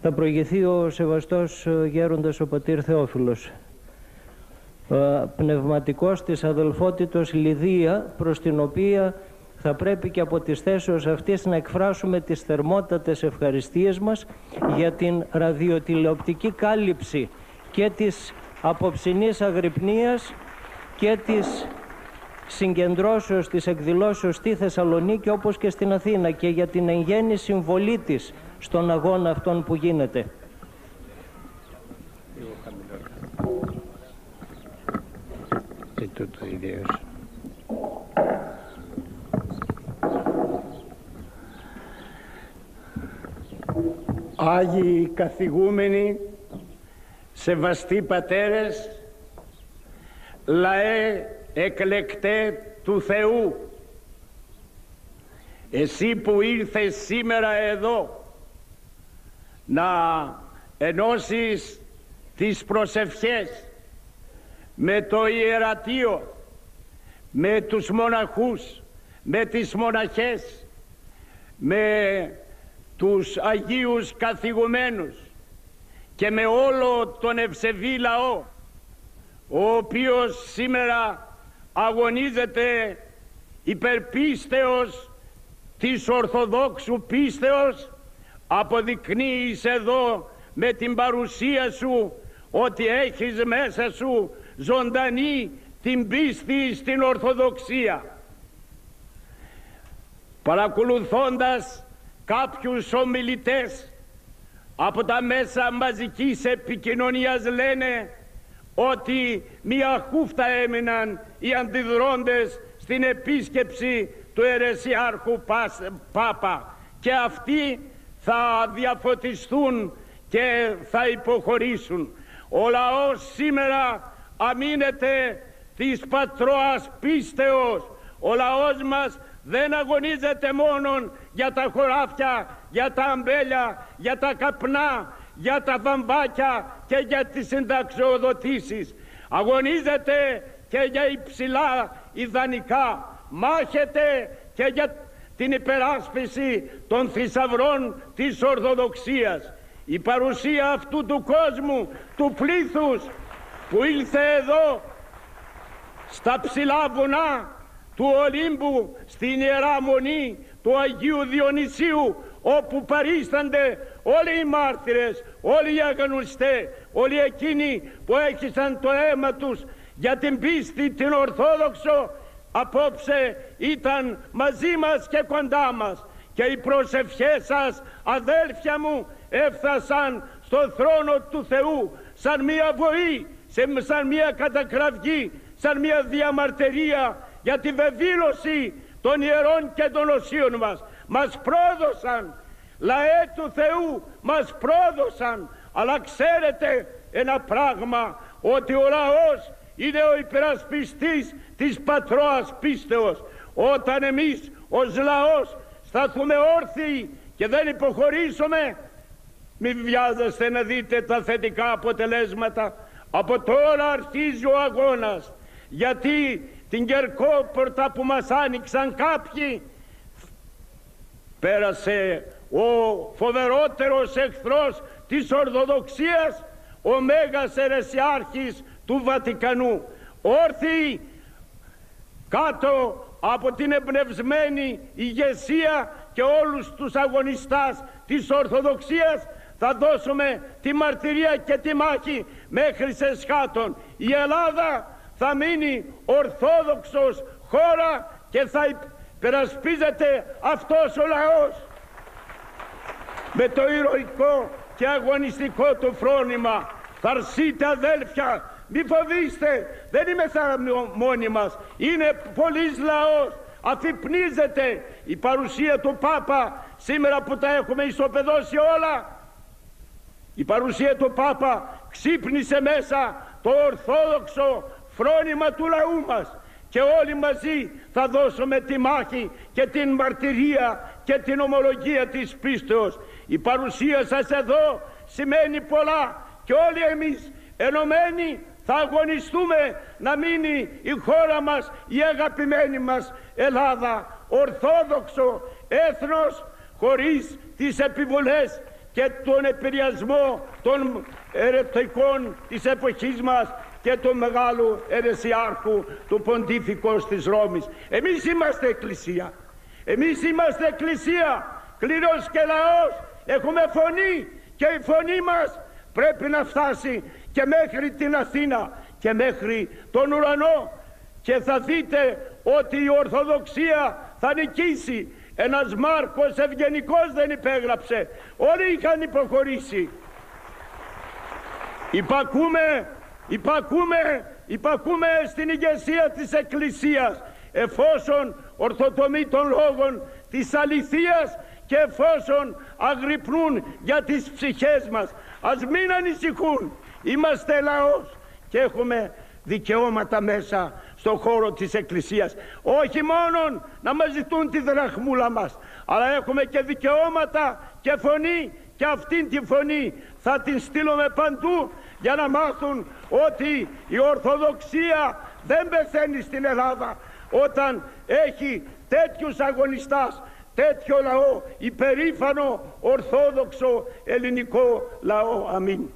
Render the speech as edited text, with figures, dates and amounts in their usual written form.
θα προηγηθεί ο σεβαστός γέροντας ο πατήρ Θεόφιλος, πνευματικός της αδελφότητος Λιδία, προς την οποία θα πρέπει και από τις θέσεως αυτής να εκφράσουμε τις θερμότατες ευχαριστίες μας για την ραδιοτηλεοπτική κάλυψη και της απόψινής αγρυπνίας και της συγκεντρώσεως της εκδηλώσεως στη Θεσσαλονίκη όπως και στην Αθήνα, και για την εν γέννη συμβολή της στον αγώνα αυτόν που γίνεται. Άγιοι καθηγούμενοι, σεβαστοί πατέρες, λαέ εκλεκτέ του Θεού, εσύ που ήρθες σήμερα εδώ να ενώσεις τις προσευχές με το ιερατείο, με τους μοναχούς, με τις μοναχές, με τους Αγίους καθηγουμένους και με όλο τον ευσεβή λαό, ο οποίος σήμερα αγωνίζεται υπερπίστεως της Ορθοδόξου πίστεως. Αποδεικνύεις εδώ με την παρουσία σου ότι έχεις μέσα σου ζωντανή την πίστη στην Ορθοδοξία. Παρακολουθώντας κάποιους ομιλητές από τα μέσα μαζικής επικοινωνίας, λένε ότι μία χούφτα έμειναν οι αντιδρώντες στην επίσκεψη του αιρεσιάρχου Πάπα και αυτοί θα διαφωτιστούν και θα υποχωρήσουν. Ο λαός σήμερα αμήνεται της πατρόας πίστεως. Ο λαός μας δεν αγωνίζεται μόνον για τα χωράφια, για τα αμπέλια, για τα καπνά, για τα βαμβάκια και για τις συνταξιοδοτήσεις. Αγωνίζεται και για υψηλά ιδανικά. Μάχεται και για την υπεράσπιση των θησαυρών της Ορθοδοξίας. Η παρουσία αυτού του κόσμου, του πλήθους που ήλθε εδώ στα ψηλά βουνά του Ολύμπου, στην Ιερά Μονή του Αγίου Διονυσίου, όπου παρίστανται όλοι οι μάρτυρες, όλοι οι αγωνιστές, όλοι εκείνοι που έχισαν το αίμα τους για την πίστη την Ορθόδοξο, απόψε ήταν μαζί μας και κοντά μας, και οι προσευχές σας, αδέλφια μου, έφτασαν στο θρόνο του Θεού σαν μία βοή, σαν μία κατακραυγή, σαν μία διαμαρτυρία για τη βεβήλωση των ιερών και των οσίων μας. Μας πρόδωσαν, λαέ του Θεού, μας πρόδωσαν, αλλά ξέρετε ένα πράγμα, ότι ο λαός είναι ο υπερασπιστής της πατρόας πίστεως. Όταν εμείς ως λαός σταθούμε όρθιοι και δεν υποχωρήσουμε, μη βιάζεστε να δείτε τα θετικά αποτελέσματα. Από τώρα αρχίζει ο αγώνας, γιατί την κερκόπορτα που μας άνοιξαν κάποιοι, πέρασε ο φοβερότερος εχθρός της Ορθοδοξίας, ο Μέγας Αιρεσιάρχης του Βατικανού. Όρθιοι κάτω από την εμπνευσμένη ηγεσία και όλους τους αγωνιστάς της Ορθοδοξίας θα δώσουμε τη μαρτυρία και τη μάχη μέχρι σε σχάτων. Η Ελλάδα θα μείνει ορθόδοξος χώρα και θα υπερασπίζεται αυτός ο λαός με το ηρωικό και αγωνιστικό του φρόνημα. Θαρσείτε αδέλφια, μη φοβήστε, δεν είμαι μόνοι μας, είναι πολλής λαός, αφυπνίζεται. Η παρουσία του Πάπα σήμερα που τα έχουμε ισοπεδώσει όλα, η παρουσία του Πάπα ξύπνησε μέσα το ορθόδοξο φρόνημα του λαού μας, και όλοι μαζί θα δώσουμε τη μάχη και την μαρτυρία και την ομολογία της πίστεως. Η παρουσία σας εδώ σημαίνει πολλά, και όλοι εμείς ενωμένοι θα αγωνιστούμε να μείνει η χώρα μας, η αγαπημένη μας Ελλάδα, ορθόδοξο έθνος, χωρίς τις επιβολές και τον επηρεασμό των ερετικών της εποχής μας και του μεγάλου αιρεσιάρχου του Ποντίφικος της Ρώμης. Εμείς είμαστε εκκλησία. Εμείς είμαστε εκκλησία, κλήρος και λαός. Έχουμε φωνή και η φωνή μας πρέπει να φτάσει και μέχρι την Αθήνα και μέχρι τον ουρανό. Και θα δείτε ότι η Ορθοδοξία θα νικήσει. Ένας Μάρκος Ευγενικός δεν υπέγραψε. Όλοι είχαν υποχωρήσει. Υπακούμε στην ηγεσία της Εκκλησίας, εφόσον ορθοτομεί των λόγων της αληθείας και εφόσον αγρυπνούν για τις ψυχές μας. Ας μην ανησυχούν. Είμαστε λαός και έχουμε δικαιώματα μέσα στον χώρο της Εκκλησίας. Όχι μόνον να μας ζητούν τη δραχμούλα μας, αλλά έχουμε και δικαιώματα και φωνή, και αυτήν τη φωνή θα την στείλουμε παντού για να μάθουν ότι η Ορθοδοξία δεν πεθαίνει στην Ελλάδα όταν έχει τέτοιους αγωνιστάς, τέτοιο λαό, υπερήφανο ορθόδοξο ελληνικό λαό. Αμήν.